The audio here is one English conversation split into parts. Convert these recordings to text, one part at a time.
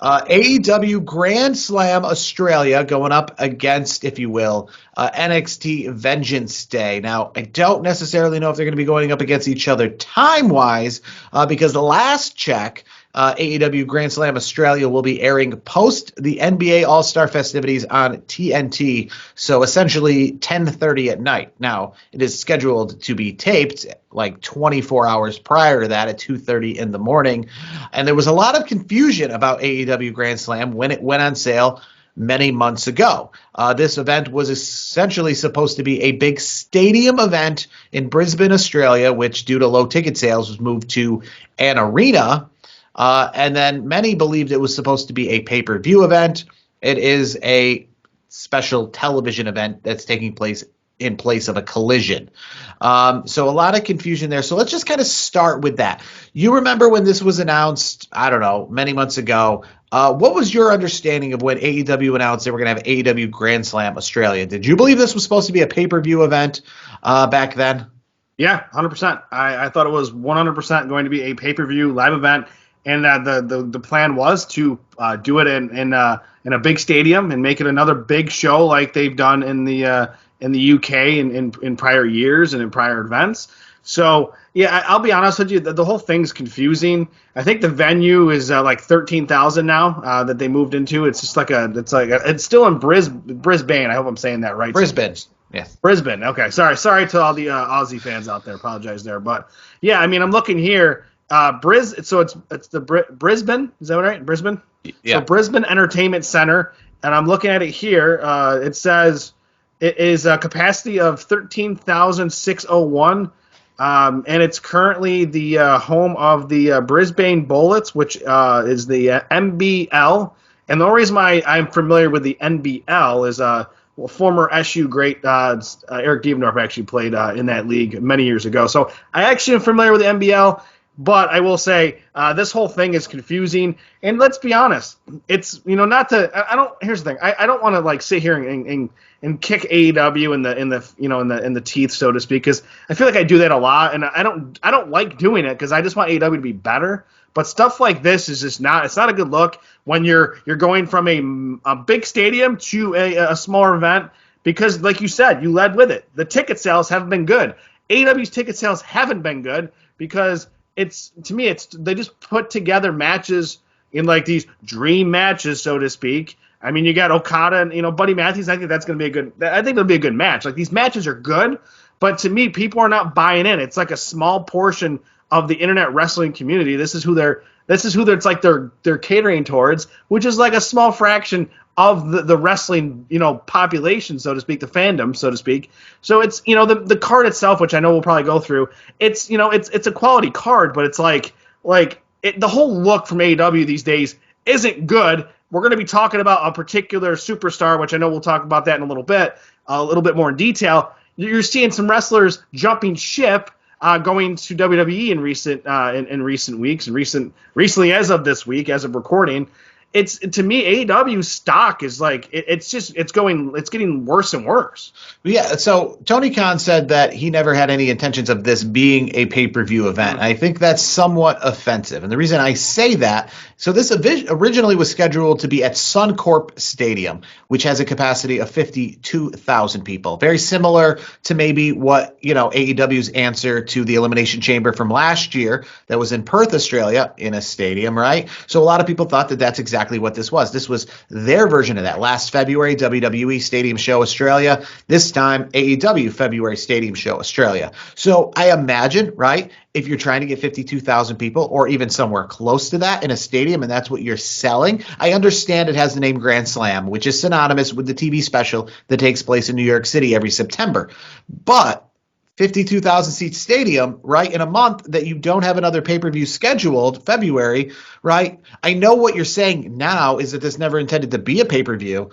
AEW Grand Slam Australia going up against, if you will, NXT Vengeance Day. Now, I don't necessarily know if they're going to be going up against each other time-wise, because the last check, AEW Grand Slam Australia will be airing post the NBA All-Star festivities on TNT, so essentially 10:30 at night. Now, it is scheduled to be taped like 24 hours prior to that at 2:30 in the morning, and there was a lot of confusion about AEW Grand Slam when it went on sale many months ago. This event was essentially supposed to be a big stadium event in Brisbane, Australia, which due to low ticket sales was moved to an arena. And then many believed it was supposed to be a pay-per-view event. It is a special television event that's taking place in place of a collision. So a lot of confusion there. So let's just kind of start with that. You remember when this was announced, I don't know, many months ago. What was your understanding of when AEW announced they were going to have AEW Grand Slam Australia? Did you believe this was supposed to be a pay-per-view event back then? Yeah, 100%. I thought it was 100% going to be a pay-per-view live event. And the plan was to do it in a big stadium and make it another big show like they've done in the UK in prior years and in prior events. So yeah, I'll be honest with you, the whole thing's confusing. I think the venue is like 13,000 now that they moved into. It's just it's still in Brisbane. I hope I'm saying that right. Brisbane. Yes. Brisbane. Okay. Sorry to all the Aussie fans out there. Apologize there, but yeah, I mean, I'm looking here. So it's the Brisbane, is that right? Brisbane? Yeah. So Brisbane Entertainment Center, and I'm looking at it here. It says it is a capacity of 13,601, and it's currently the home of the Brisbane Bullets, which is the NBL. And the only reason why I'm familiar with the NBL is former SU great Eric Dievendorf actually played in that league many years ago. So I actually am familiar with the NBL. But I will say this whole thing is confusing, and let's be honest. It's not to. I don't. Here's the thing. I don't want to like sit here and kick AEW in the teeth, so to speak, because I feel like I do that a lot, and I don't like doing it because I just want AEW to be better. But stuff like this is just not. It's not a good look when you're going from a big stadium to a smaller event because, like you said, you led with it. The ticket sales haven't been good. AEW's ticket sales haven't been good because. They just put together matches in like these dream matches, so to speak. I mean, you got Okada and Buddy Matthews. I think that's going to be a good. I think it'll be a good match. Like these matches are good, but to me, people are not buying in. It's like a small portion of the internet wrestling community. This is who they're. It's like they're catering towards, which is like a small fraction of the wrestling population, so to speak, the fandom, so to speak. So it's the card itself, which I know we'll probably go through. It's it's a quality card, but it's the whole look from AEW these days isn't good. We're going to be talking about a particular superstar, which I know we'll talk about that in a little bit more in detail. You're seeing some wrestlers jumping ship. Going to WWE in recent weeks and recently as of this week, as of recording, it's to me AEW stock is like it's getting worse and worse. Yeah. So Tony Khan said that he never had any intentions of this being a pay-per-view event. Mm-hmm. I think that's somewhat offensive, and the reason I say that. So this originally was scheduled to be at Suncorp Stadium, which has a capacity of 52,000 people. Very similar to maybe what, AEW's answer to the Elimination Chamber from last year that was in Perth, Australia, in a stadium, right? So a lot of people thought that that's exactly what this was. This was their version of that. Last February, WWE Stadium Show Australia. This time, AEW February Stadium Show Australia. So I imagine, right, if you're trying to get 52,000 people or even somewhere close to that in a stadium and that's what you're selling, I understand it has the name Grand Slam, which is synonymous with the TV special that takes place in New York City every September. But 52,000 seat stadium, right, in a month that you don't have another pay-per-view scheduled, February, right? I know what you're saying now is that this never intended to be a pay-per-view,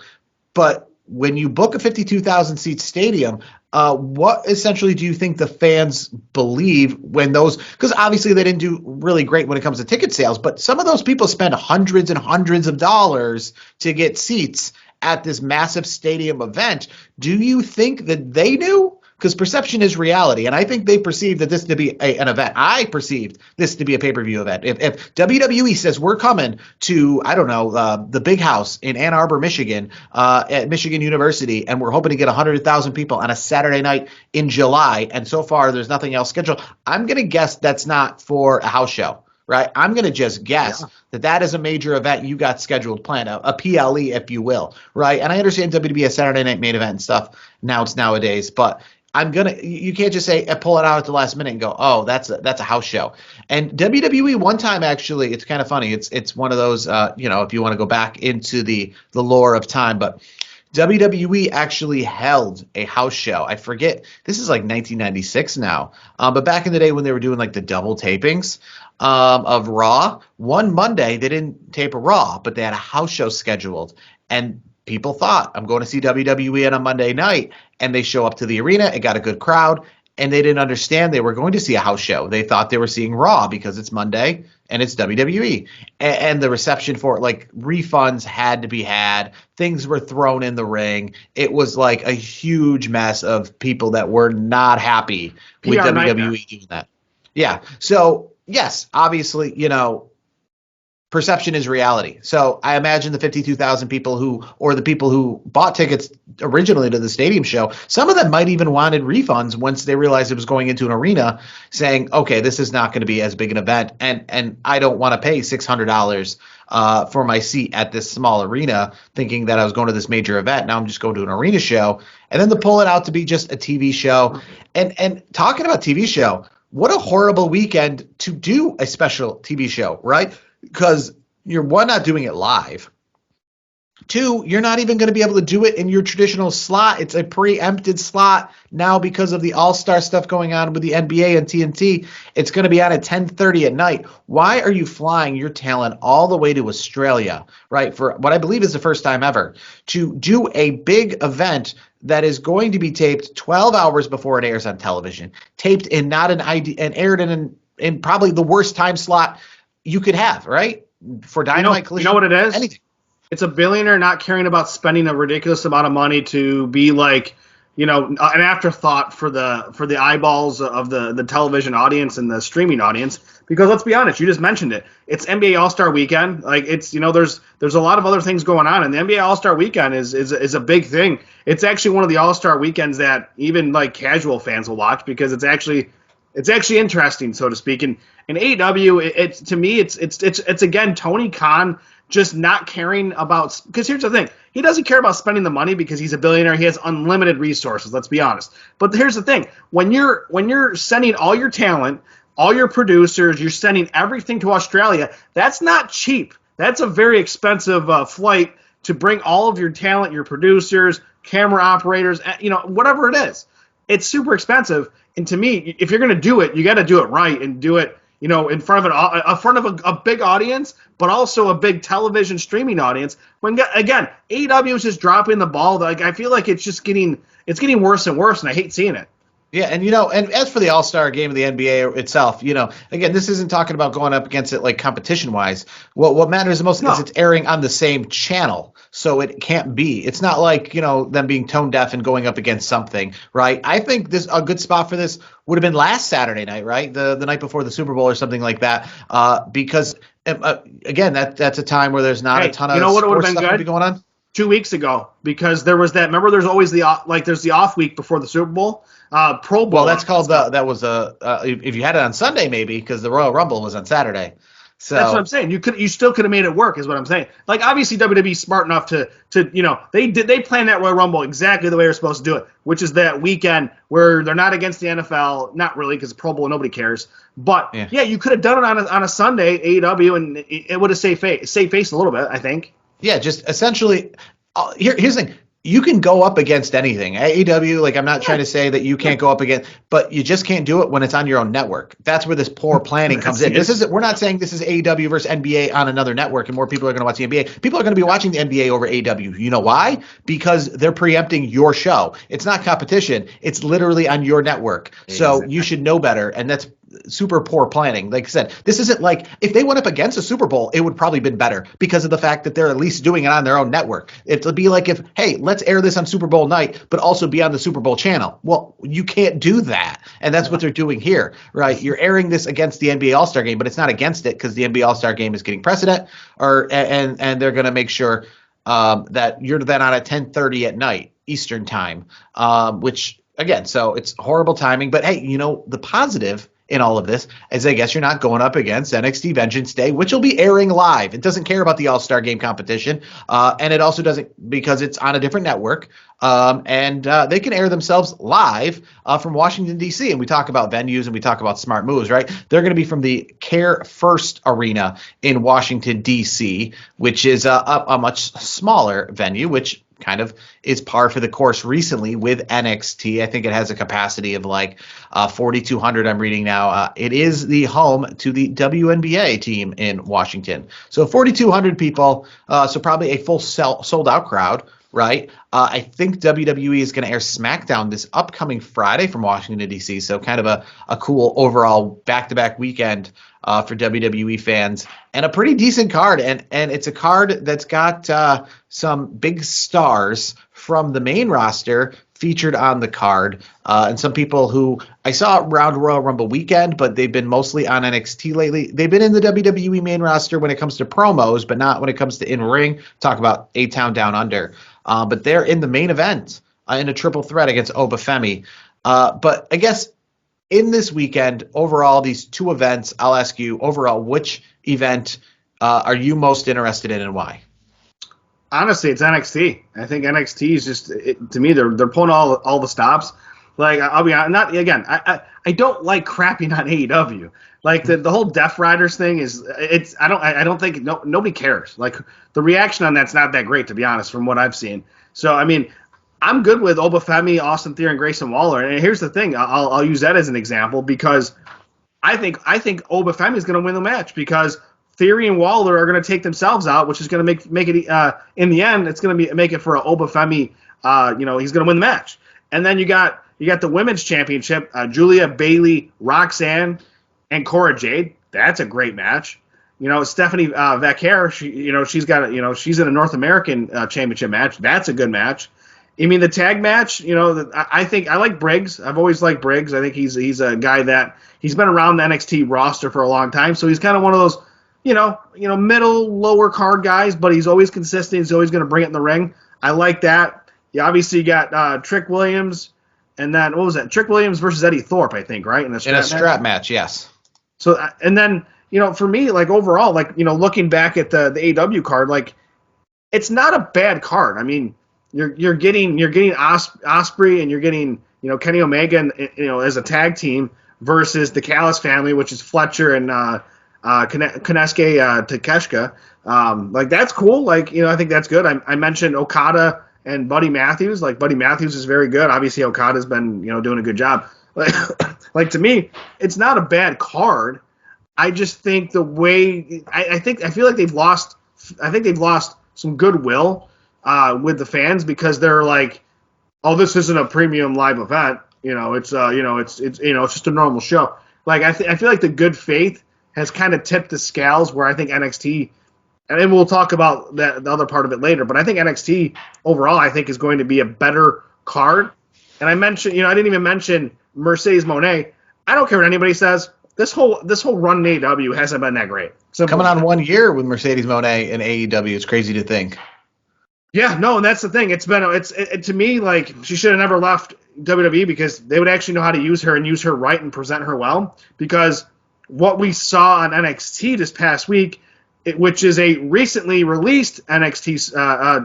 but when you book a 52,000 seat stadium, what essentially do you think the fans believe when those, because obviously they didn't do really great when it comes to ticket sales, but some of those people spend hundreds and hundreds of dollars to get seats at this massive stadium event. Do you think that they knew because perception is reality. And I think they perceive that this to be an event. I perceived this to be a pay-per-view event. If WWE says we're coming to, I don't know, the Big House in Ann Arbor, Michigan, at Michigan University, and we're hoping to get 100,000 people on a Saturday night in July, and so far there's nothing else scheduled, I'm going to guess that's not for a house show. Right, I'm going to just guess that is a major event you got scheduled, planned, a PLE, if you will. Right, and I understand WWE a Saturday night main event and stuff. Now it's nowadays, but you can't just say pull it out at the last minute and go, oh, that's a house show. And WWE one time, actually, it's kind of funny. It's one of those, if you want to go back into the lore of time, but WWE actually held a house show. I forget, this is like 1996 now, but back in the day when they were doing like the double tapings of Raw, one Monday they didn't tape a Raw, but they had a house show scheduled, and people thought, I'm going to see WWE on a Monday night, and they show up to the arena, it got a good crowd, and they didn't understand they were going to see a house show. They thought they were seeing Raw because it's Monday and it's WWE. And the reception for it, like refunds had to be had. Things were thrown in the ring. It was like a huge mess of people that were not happy with WWE doing that. Yeah. So, yes, obviously, perception is reality. So I imagine the 52,000 people or the people who bought tickets originally to the stadium show, some of them might even wanted refunds once they realized it was going into an arena, saying, okay, this is not going to be as big an event, and I don't want to pay $600 for my seat at this small arena, thinking that I was going to this major event. Now I'm just going to an arena show, and then to pull it out to be just a TV show. And talking about TV show, what a horrible weekend to do a special TV show, right? Because you're, one, not doing it live. Two, you're not even going to be able to do it in your traditional slot. It's a preempted slot now because of the All-Star stuff going on with the NBA and TNT. It's going to be on at 10:30 at night. Why are you flying your talent all the way to Australia, right, for what I believe is the first time ever, to do a big event that is going to be taped 12 hours before it airs on television, taped in not an ID and aired in probably the worst time slot you could have, right? For Dynamite Collision. You know what it is? Anything. It's a billionaire not caring about spending a ridiculous amount of money to be like, an afterthought for the eyeballs of the television audience and the streaming audience. Because let's be honest, you just mentioned it. It's NBA All-Star Weekend. Like it's there's a lot of other things going on, and the NBA All-Star Weekend is a big thing. It's actually one of the All-Star weekends that even like casual fans will watch because it's actually interesting, so to speak. And AEW, to me, it's again Tony Khan just not caring about, because here's the thing, he doesn't care about spending the money because he's a billionaire. He has unlimited resources. Let's be honest. But here's the thing: when you're sending all your talent, all your producers, you're sending everything to Australia. That's not cheap. That's a very expensive flight to bring all of your talent, your producers, camera operators, whatever it is. It's super expensive. And to me, if you're going to do it, you got to do it right and do it, in front of a big audience, but also a big television streaming audience. When again, AEW is just dropping the ball. Like I feel like it's getting worse and worse, and I hate seeing it. Yeah, and and as for the All-Star game of the NBA itself, again, this isn't talking about going up against it like competition-wise. What matters the most is it's airing on the same channel, so it can't be. It's not like, them being tone deaf and going up against something, right? I think a good spot for this would have been last Saturday night, right? The night before the Super Bowl or something like that, because again, that's a time where there's not a ton of sports stuff to be going on. 2 weeks ago, because there was that. Remember, there's always there's the off week before the Super Bowl. Pro Bowl. Well, that's called that was if you had it on Sunday maybe, because the Royal Rumble was on Saturday. So that's what I'm saying. You still could have made it work, is what I'm saying. Like obviously WWE's smart enough to they planned that Royal Rumble exactly the way they're supposed to do it, which is that weekend where they're not against the NFL, not really, because Pro Bowl nobody cares. But yeah, you could have done it on a Sunday, AEW, and it would have saved face a little bit, I think. Yeah, just essentially, here's the thing. You can go up against anything. AEW, like I'm not trying to say that you can't go up against, but you just can't do it when it's on your own network. That's where this poor planning comes in. We're not saying this is AEW versus NBA on another network and more people are going to watch the NBA. People are going to be watching the NBA over AEW. You know why? Because they're preempting your show. It's not competition. It's literally on your network. Exactly. So you should know better. And that's super poor planning. Like I said, this isn't like if they went up against a Super Bowl, it would probably been better because of the fact that they're at least doing it on their own network. It would be like if, hey, let's air this on Super Bowl night, but also be on the Super Bowl channel. Well, you can't do that. And that's what they're doing here, right? You're airing this against the NBA All-Star game, but it's not against it because the NBA All-Star game is getting precedent, and they're going to make sure that you're then on at 10:30 at night Eastern time, which again, so it's horrible timing. But hey, the positive in all of this is I guess you're not going up against NXT Vengeance Day, which will be airing live. It doesn't care about the All-Star Game competition, and it also doesn't because it's on a different network, and they can air themselves live from Washington, D.C., and we talk about venues and we talk about smart moves, right? They're going to be from the Care First Arena in Washington, D.C., which is a much smaller venue, which kind of is par for the course recently with NXT. I think it has a capacity of like 4,200 I'm reading now. It is the home to the WNBA team in Washington. So 4,200 people, so probably a full sold out crowd, right? I think WWE is going to air SmackDown this upcoming Friday from Washington, D.C., so kind of a cool overall back-to-back weekend for WWE fans, and a pretty decent card. And it's a card that's got some big stars from the main roster featured on the card, and some people who I saw around Royal Rumble weekend, but they've been mostly on NXT lately. They've been in the WWE main roster when it comes to promos, but not when it comes to in-ring. Talk about A-Town Down Under. But they're in the main event in a triple threat against Obafemi. But I guess in this weekend, overall, these two events, I'll ask you, overall, which event are you most interested in and why? Honestly, it's NXT. I think NXT is just, to me, they're pulling all the stops. Like, I'll be honest, I don't like crapping on AEW. Like the whole Death Riders thing I don't think nobody cares. Like the reaction on that's not that great, to be honest, from what I've seen. So I mean, I'm good with Obafemi, Austin Theory, and Grayson Waller. And here's the thing, I'll use that as an example because I think Obafemi is going to win the match because Theory and Waller are going to take themselves out, which is going to make it in the end. It's going to make it for a Obafemi. He's going to win the match. And then you got the women's championship, Julia, Bayley, Roxanne, and Cora Jade. That's a great match. Stephanie Vaquer, she's in a North American championship match. That's a good match. I mean, the tag match, I think I like Briggs. I've always liked Briggs. I think he's a guy that he's been around the NXT roster for a long time. So he's kind of one of those, middle, lower card guys, but he's always consistent. He's always going to bring it in the ring. I like that. You obviously got Trick Williams, and then, what was that? Trick Williams versus Eddie Thorpe, I think, right? In a strap match, yes. So, and then, for me, like, overall, like, looking back at the AEW card, like, it's not a bad card. I mean, you're getting Osprey and you're getting, Kenny Omega and, as a tag team versus the Callis family, which is Fletcher and Konesuke Takeshita. Like, that's cool. Like, I think that's good. I mentioned Okada and Buddy Matthews. Like, Buddy Matthews is very good. Obviously, Okada's been, doing a good job. Like, to me, it's not a bad card. I just think the way I feel like they've lost some goodwill with the fans because they're like, oh, this isn't a premium live event. It's just a normal show. Like, I feel like the good faith has kind of tipped the scales where I think NXT, and then we'll talk about the other part of it later, but I think NXT overall, I think, is going to be a better card. And I mentioned, I didn't even mention Mercedes Moné. I don't care what anybody says. This whole run in AEW hasn't been that great. Coming on 1 year with Mercedes Moné in AEW, it's crazy to think. Yeah, no, and that's the thing. It's to me, like, she should have never left WWE because they would actually know how to use her and use her right and present her well. Because what we saw on NXT this past week, which is a recently released NXT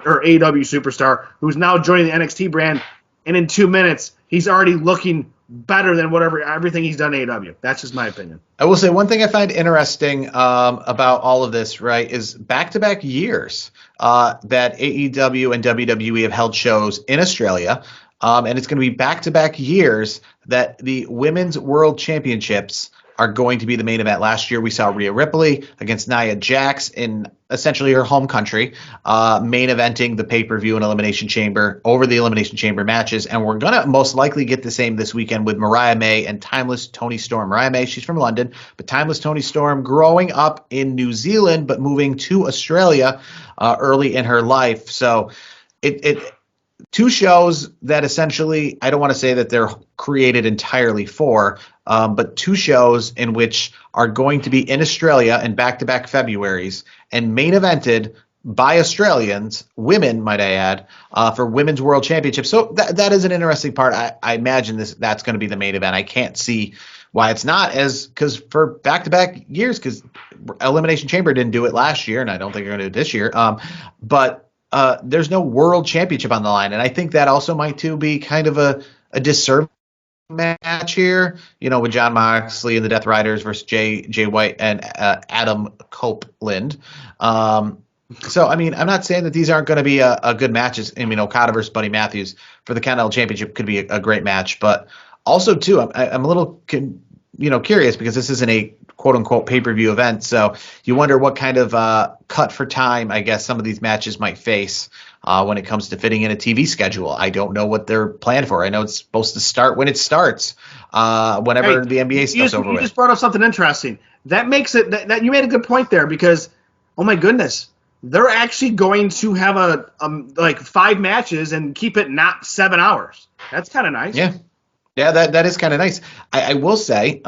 or AEW superstar who's now joining the NXT brand, and in 2 minutes he's already looking better than everything he's done in AEW. That's just my opinion. I will say one thing I find interesting about all of this, right, is back-to-back years that AEW and WWE have held shows in Australia, and it's going to be back-to-back years that the Women's World Championships are going to be the main event. Last year, we saw Rhea Ripley against Nia Jax in essentially her home country, main eventing the pay-per-view and Elimination Chamber over the Elimination Chamber matches. And we're going to most likely get the same this weekend with Mariah May and Timeless Toni Storm. Mariah May, she's from London, but Timeless Toni Storm growing up in New Zealand, but moving to Australia early in her life. So it two shows that essentially, I don't want to say that they're created entirely for, but two shows in which are going to be in Australia in back-to-back Februaries and main evented by Australians, women, might I add, for Women's World Championship. So that is an interesting part. I imagine that's going to be the main event. I can't see why it's not, because for back-to-back years, because Elimination Chamber didn't do it last year, and I don't think they're going to do it this year. But there's no world championship on the line. And I think that also might too be kind of a disservice match here, with Jon Moxley and the Death Riders versus Jay White and Adam Copeland. So, I mean, I'm not saying that these aren't going to be a good matches. I mean, Okada versus Buddy Matthews for the Continental Championship could be a great match. But also, too, I'm a little curious because this isn't a quote-unquote pay-per-view event. So you wonder what kind of cut for time, I guess, some of these matches might face when it comes to fitting in a TV schedule. I don't know what they're planned for. I know it's supposed to start when it starts, whenever the NBA stuff's over with. You just brought up something interesting. That makes it that you made a good point there because, oh my goodness, they're actually going to have like 5 matches and keep it not 7 hours. That's kind of nice. Yeah, that is kind of nice. I will say,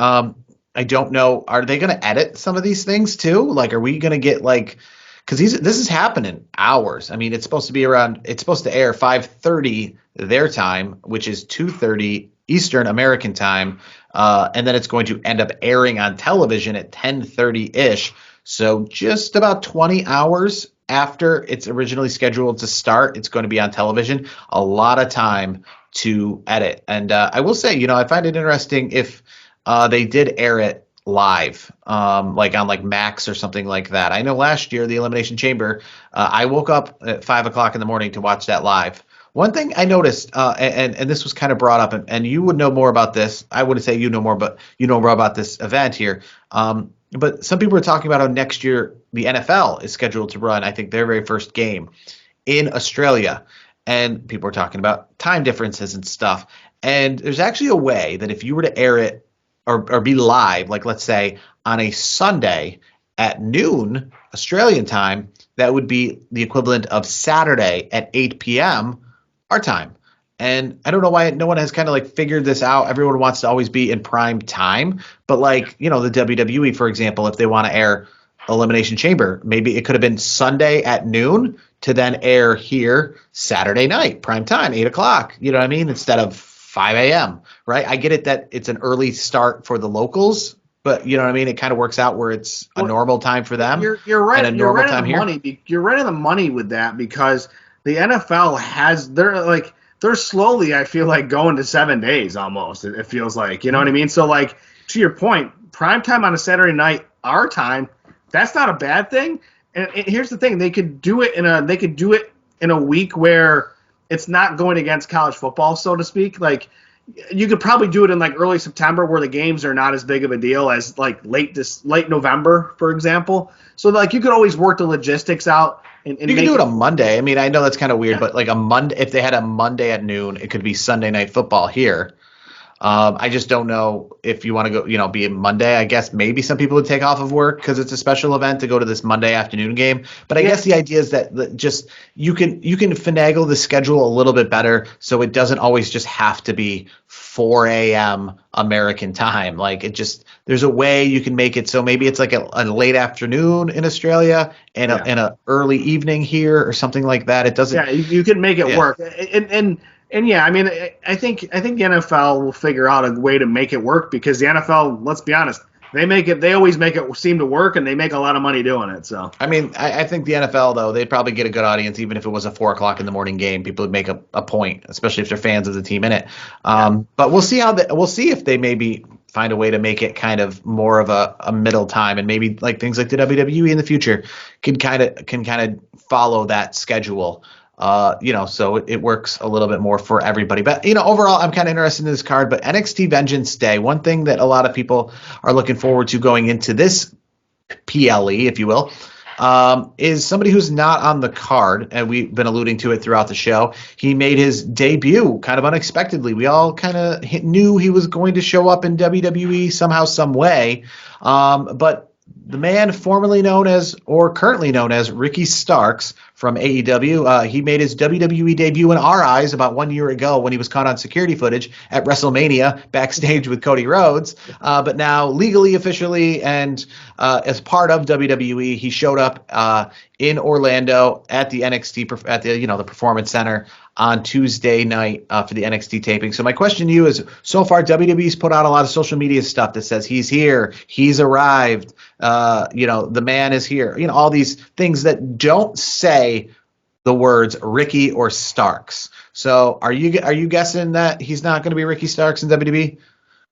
I don't know, are they going to edit some of these things too? Like, are we going to get because this is happening hours. I mean, it's supposed to air 5:30 their time, which is 2:30 Eastern American time. And then it's going to end up airing on television at 10:30-ish. So just about 20 hours after it's originally scheduled to start, it's going to be on television. A lot of time to edit. And I will say, I find it interesting if they did air it live, like on Max or something like that. I know last year, the Elimination Chamber, I woke up at 5 o'clock in the morning to watch that live. One thing I noticed, and this was kind of brought up, and you would know more about this. I wouldn't say you know more, but you know more about this event here. But some people are talking about how next year the NFL is scheduled to run, I think, their very first game in Australia. And people are talking about time differences and stuff. And there's actually a way that if you were to air it or be live, like let's say on a Sunday at noon Australian time, that would be the equivalent of Saturday at 8 p.m. our time. And I don't know why no one has kind of figured this out. Everyone wants to always be in prime time. But the WWE, for example, if they want to air Elimination Chamber, maybe it could have been Sunday at noon to then air here Saturday night, prime time, 8 o'clock. You know what I mean? Instead of 5 a.m., right? I get it that it's an early start for the locals, but you know what I mean? It kind of works out where it's a normal time for them. You're right. And a you're normal right time on the here. money. You're right on the money with that because the NFL has they're slowly, I feel like, going to 7 days almost. It feels like, you know what I mean? So to your point, prime time on a Saturday night, our time, that's not a bad thing. And here's the thing: they could do it in a week where it's not going against college football, so to speak. You could probably do it in early September where the games are not as big of a deal as late November, for example. So you could always work the logistics out. And you can do it on Monday. I mean, I know that's kind of weird, but a Monday, if they had a Monday at noon, it could be Sunday Night Football here. I just don't know if you want to go, be a Monday. I guess maybe some people would take off of work because it's a special event to go to this Monday afternoon game. But I guess the idea is that just you can finagle the schedule a little bit better so it doesn't always just have to be 4 a.m. American time. There's a way you can make it so maybe it's a late afternoon in Australia and a early evening here or something like that. It doesn't. Yeah, you can make it work. And yeah, I mean, I think the NFL will figure out a way to make it work because the NFL, let's be honest, they always make it seem to work and they make a lot of money doing it. So I mean, I think the NFL though, they'd probably get a good audience even if it was a 4 o'clock in the morning game. People would make a point, especially if they're fans of the team in it. But we'll see we'll see if they maybe find a way to make it kind of more of a middle time and maybe things like the WWE in the future can kind of follow that schedule. So it works a little bit more for everybody. But, overall, I'm kind of interested in this card. But NXT Vengeance Day, one thing that a lot of people are looking forward to going into this PLE, if you will, is somebody who's not on the card, and we've been alluding to it throughout the show. He made his debut kind of unexpectedly. We all kind of knew he was going to show up in WWE somehow, some way, but the man formerly known as, or currently known as, Ricky Starks from AEW, he made his WWE debut in our eyes about 1 year ago when he was caught on security footage at WrestleMania backstage with Cody Rhodes. But now legally, officially, and as part of WWE, he showed up in Orlando at the NXT, at the Performance Center on Tuesday night for the NXT taping. So my question to you is, so far WWE's put out a lot of social media stuff that says he's here, he's arrived, the man is here, all these things that don't say the words Ricky or Starks. So are you guessing that he's not going to be Ricky Starks in WWE?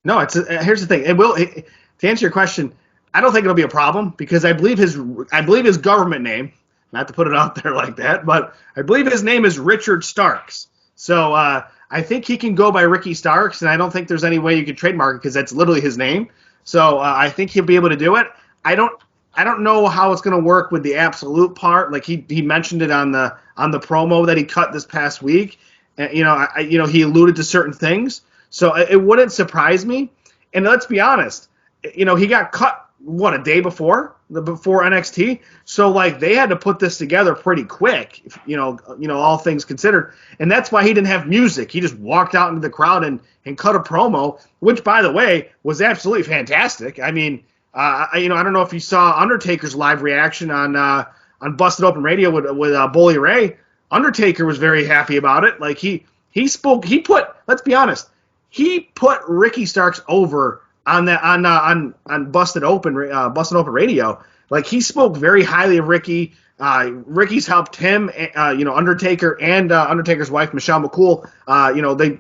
No, here's the thing. To answer your question, I don't think it'll be a problem because I believe his government name, not to put it out there like that, but I believe his name is Richard Starks. So I think he can go by Ricky Starks, and I don't think there's any way you can trademark it because that's literally his name. So I think he'll be able to do it. I don't know how it's going to work with the absolute part. Like he mentioned it on the promo that he cut this past week. He alluded to certain things. So it wouldn't surprise me. And let's be honest, he got cut a day before NXT. So like they had to put this together pretty quick, all things considered. And that's why he didn't have music. He just walked out into the crowd and cut a promo, which by the way was absolutely fantastic. I mean, I don't know if you saw Undertaker's live reaction on Busted Open Radio with Bully Ray. Undertaker was very happy about it. Like let's be honest, he put Ricky Starks over on Busted Open Radio. Like he spoke very highly of Ricky. Ricky's helped him, Undertaker and Undertaker's wife Michelle McCool.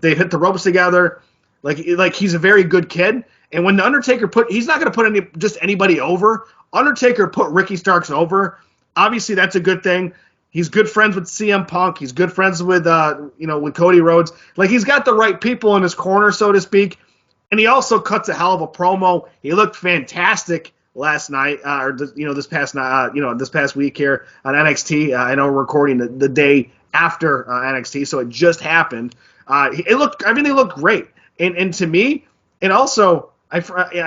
They hit the ropes together. Like he's a very good kid. And when the Undertaker he's not going to put anybody over. Undertaker put Ricky Starks over. Obviously, that's a good thing. He's good friends with CM Punk. He's good friends with Cody Rhodes. Like he's got the right people in his corner, so to speak. And he also cuts a hell of a promo. He looked fantastic last night, this past week here on NXT. I know we're recording the day after NXT, so it just happened. They looked great. And to me, and also I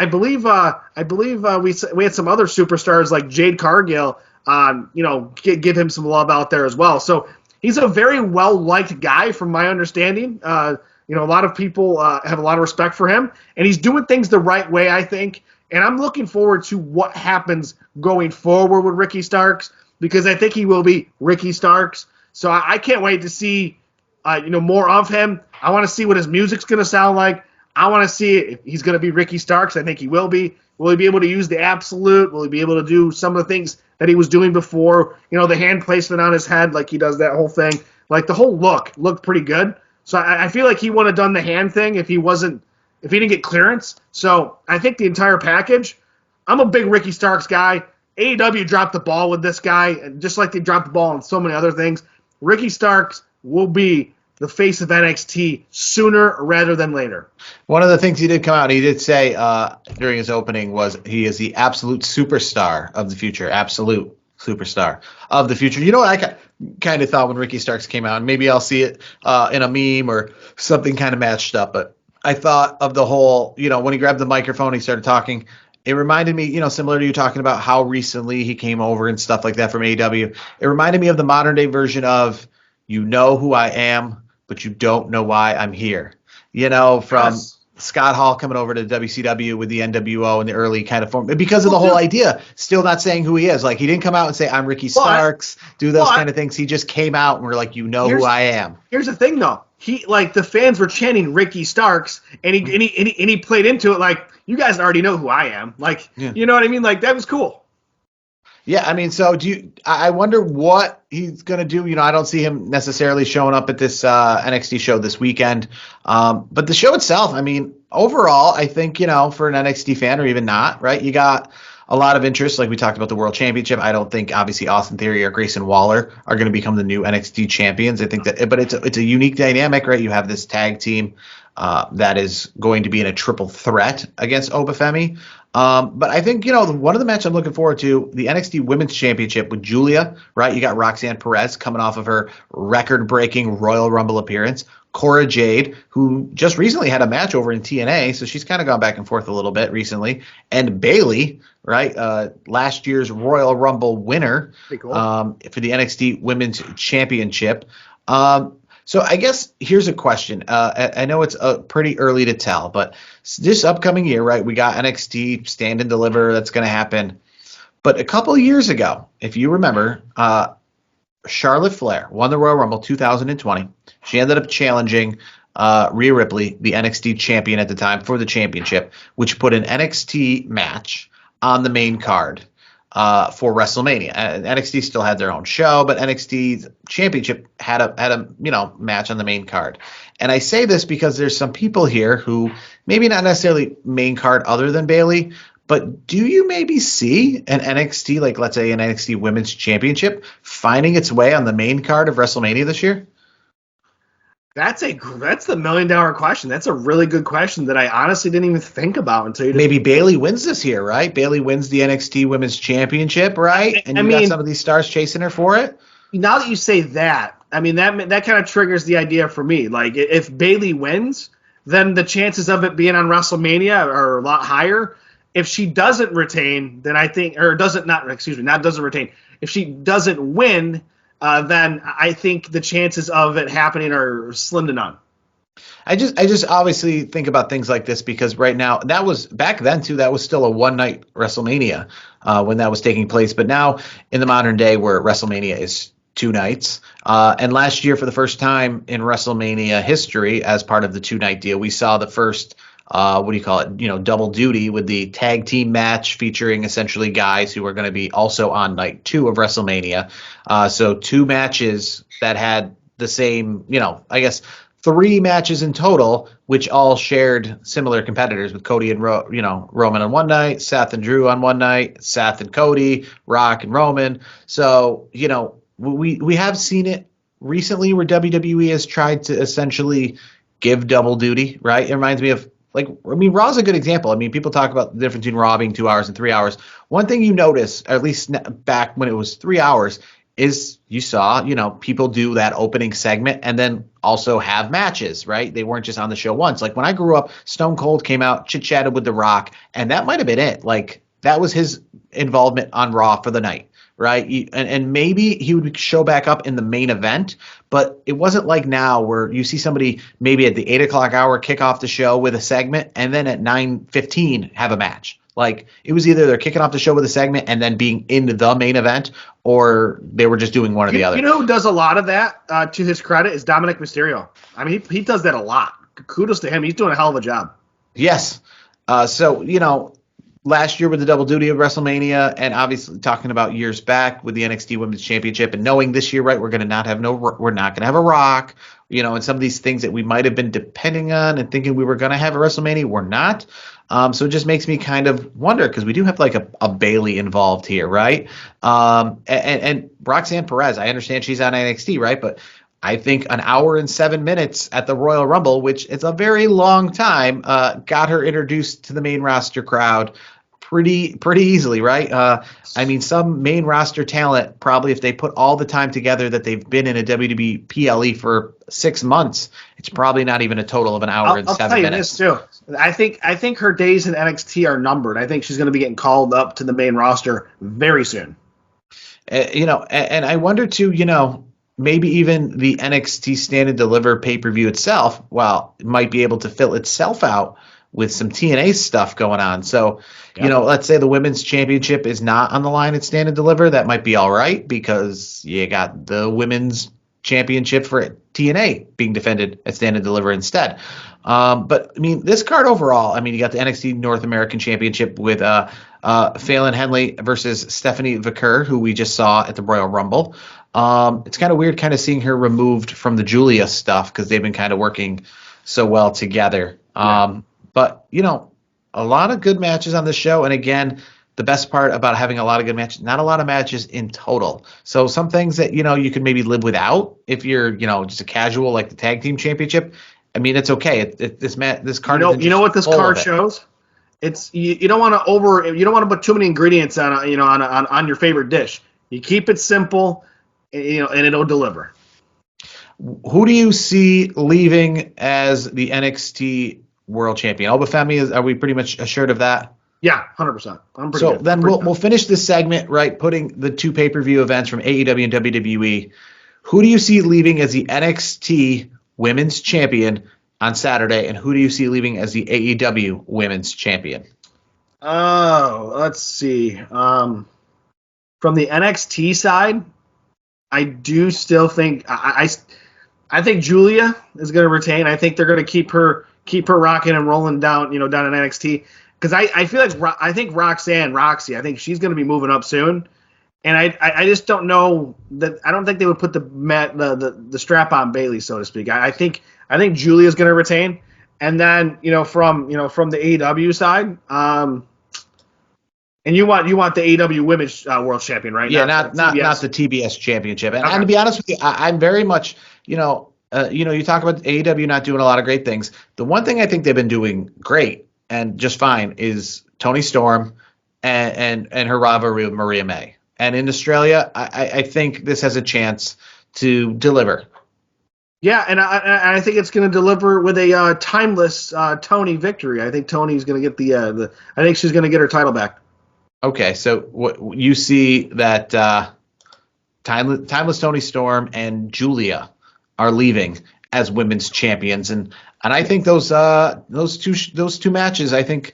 believe we had some other superstars like Jade Cargill, give him some love out there as well. So he's a very well liked guy, from my understanding. A lot of people have a lot of respect for him, and he's doing things the right way, I think. And I'm looking forward to what happens going forward with Ricky Starks, because I think he will be Ricky Starks. So I can't wait to see, more of him. I want to see what his music's going to sound like. I want to see if he's going to be Ricky Starks. I think he will be. Will he be able to use the absolute? Will he be able to do some of the things that he was doing before? The hand placement on his head, like he does that whole thing. Like the whole look looked pretty good. So I feel like he would have done the hand thing if he didn't get clearance. So I think the entire package. I'm a big Ricky Starks guy. AEW dropped the ball with this guy, and just like they dropped the ball on so many other things. Ricky Starks will be the face of NXT sooner rather than later. One of the things he did come out and he did say during his opening was he is the absolute superstar of the future. Absolute superstar of the future. You know what I kind of thought when Ricky Starks came out, and maybe I'll see it in a meme or something kind of matched up, but I thought of the whole, when he grabbed the microphone, he started talking. It reminded me, similar to you talking about how recently he came over and stuff like that from AEW. It reminded me of the modern day version of, you know who I am, but you don't know why I'm here. From yes. Scott Hall coming over to WCW with the NWO in the early kind of form, because of the whole idea, still not saying who he is. Like, he didn't come out and say, I'm Ricky Starks, do those kind of things. He just came out and we're like, who I am. Here's the thing, though. The fans were chanting Ricky Starks, and he played into it like, you guys already know who I am. Like, You know what I mean? Like, that was cool. Yeah, I mean, so do you? I wonder what he's going to do. I don't see him necessarily showing up at this NXT show this weekend. But the show itself, I mean, overall, I think for an NXT fan or even not, right? You got a lot of interest, like we talked about the World Championship. I don't think obviously Austin Theory or Grayson Waller are going to become the new NXT champions. I think that, but it's a unique dynamic, right? You have this tag team that is going to be in a triple threat against Obafemi. But I think, one of the matches I'm looking forward to, the NXT Women's Championship with Julia, right? You got Roxanne Perez coming off of her record-breaking Royal Rumble appearance. Cora Jade, who just recently had a match over in TNA, so she's kind of gone back and forth a little bit recently. And Bayley, right? Last year's Royal Rumble winner Pretty cool. For the NXT Women's Championship. So I guess here's a question. I know it's pretty early to tell, but this upcoming year, right, we got NXT Stand and Deliver that's going to happen. But a couple of years ago, if you remember, Charlotte Flair won the Royal Rumble 2020. She ended up challenging Rhea Ripley, the NXT champion at the time, for the championship, which put an NXT match on the main card for WrestleMania. NXT still had their own show, but NXT's championship had a match on the main card. And I say this because there's some people here who maybe not necessarily main card other than Bayley, but do you maybe see an NXT, like let's say an NXT Women's Championship, finding its way on the main card of WrestleMania this year? That's the $1 million question. That's a really good question that I honestly didn't even think about until you just... Maybe Bayley wins this year, right? Bayley wins the NXT Women's Championship, right? And you got some of these stars chasing her for it. Now that you say that, I mean that kind of triggers the idea for me. Like if Bayley wins, then the chances of it being on WrestleMania are a lot higher. If she doesn't retain, then I think, or doesn't retain. If she doesn't win, then I think the chances of it happening are slim to none. I just obviously think about things like this because right now, that was back then too, that was still a one night WrestleMania when that was taking place. But now in the modern day where WrestleMania is 2 nights, and last year for the first time in WrestleMania history, as part of the 2-night deal, we saw the first double duty with the tag team match featuring essentially guys who are going to be also on night 2 of WrestleMania. So 2 matches that had the same, I guess 3 matches in total, which all shared similar competitors with Cody and Roman on one night, Seth and Drew on one night, Seth and Cody, Rock and Roman. So, we have seen it recently where WWE has tried to essentially give double duty, right? It reminds me of Raw's a good example. I mean, people talk about the difference between Raw being 2 hours and 3 hours. One thing you notice, or at least back when it was 3 hours, is you saw, people do that opening segment and then also have matches, right? They weren't just on the show once. Like when I grew up, Stone Cold came out, chit-chatted with The Rock, and that might have been it. Like that was his involvement on Raw for the night, right? And maybe he would show back up in the main event, but it wasn't like now where you see somebody maybe at the 8 o'clock hour kick off the show with a segment and then at 9:15 have a match. Like it was either they're kicking off the show with a segment and then being into the main event, or they were just doing one or the other. You know who does a lot of that, to his credit, is Dominic Mysterio. I mean, he does that a lot. Kudos to him. He's doing a hell of a job. Yes. So, last year with the double duty of WrestleMania, and obviously talking about years back with the NXT Women's Championship, and knowing this year, right, we're not going to have a Rock, and some of these things that we might have been depending on and thinking we were going to have at WrestleMania, we're not. So it just makes me kind of wonder because we do have like a Bayley involved here, right? And Roxanne Perez, I understand she's on NXT, right? But I think an hour and 7 minutes at the Royal Rumble, which is a very long time, got her introduced to the main roster crowd pretty easily, right? I mean, some main roster talent probably, if they put all the time together that they've been in a WWE PLE for 6 months, it's probably not even a total of an hour and 7 minutes. I'll tell you this too. I think her days in NXT are numbered. I think she's going to be getting called up to the main roster very soon. And I wonder too, maybe even the NXT Stand and Deliver pay-per-view itself, it might be able to fill itself out with some TNA stuff going on. So, let's say the Women's Championship is not on the line at Stand and Deliver. That might be all right because you got the Women's Championship for TNA being defended at Stand and Deliver instead. But I mean, this card overall, I mean, you got the NXT North American Championship with Phelan Henley versus Stephanie Vicker, who we just saw at the Royal Rumble. It's kind of weird kind of seeing her removed from the Julia stuff because they've been kind of working so well together. But, you know, a lot of good matches on this show. And again, the best part about having a lot of good matches, not a lot of matches in total. So some things that, you know, you could maybe live without if you're, you know, just a casual like the tag team championship. I mean, it's okay. This card. You know what this card shows? It's you don't want to put too many ingredients on your favorite dish. You keep it simple, you know, and it'll deliver. Who do you see leaving as the NXT World Champion? Obafemi, are we pretty much assured of that? Yeah, 100%. I'm pretty So good. then we'll finish this segment, right, putting the two pay-per-view events from AEW and WWE. Who do you see leaving as the NXT Women's Champion on Saturday, and who do you see leaving as the AEW Women's Champion? Oh, let's see. From the NXT side, I do still think I think Julia is going to retain. I think they're going to keep her rocking and rolling down in NXT. Because I feel like I think Roxy, I think she's going to be moving up soon, and I just don't know that I don't think they would put the strap on Bayley, so to speak. I think Julia's going to retain, and then from the AEW side, and you want the AEW Women's World Champion, right? Yeah, not the TBS Championship. And, okay. And to be honest with you, I'm very much you talk about AEW not doing a lot of great things. The one thing I think they've been doing great and just fine is Toni Storm and her rivalry with Maria May. And in Australia, I think this has a chance to deliver. Yeah, and I think it's going to deliver with a timeless Toni victory. I think Toni's going to get I think she's going to get her title back. Okay, so what you see that timeless Toni Storm and Julia are leaving as women's champions, and I think those two matches I think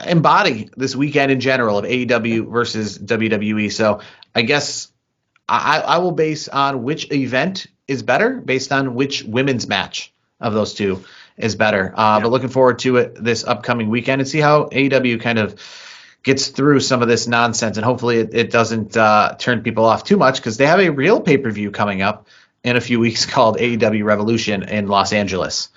embody this weekend in general of AEW versus WWE. So I guess I will base on which event is better based on which women's match of those two is better. But looking forward to it this upcoming weekend and see how AEW kind of gets through some of this nonsense, and hopefully it doesn't turn people off too much because they have a real pay-per-view coming up in a few weeks called AEW Revolution in Los Angeles.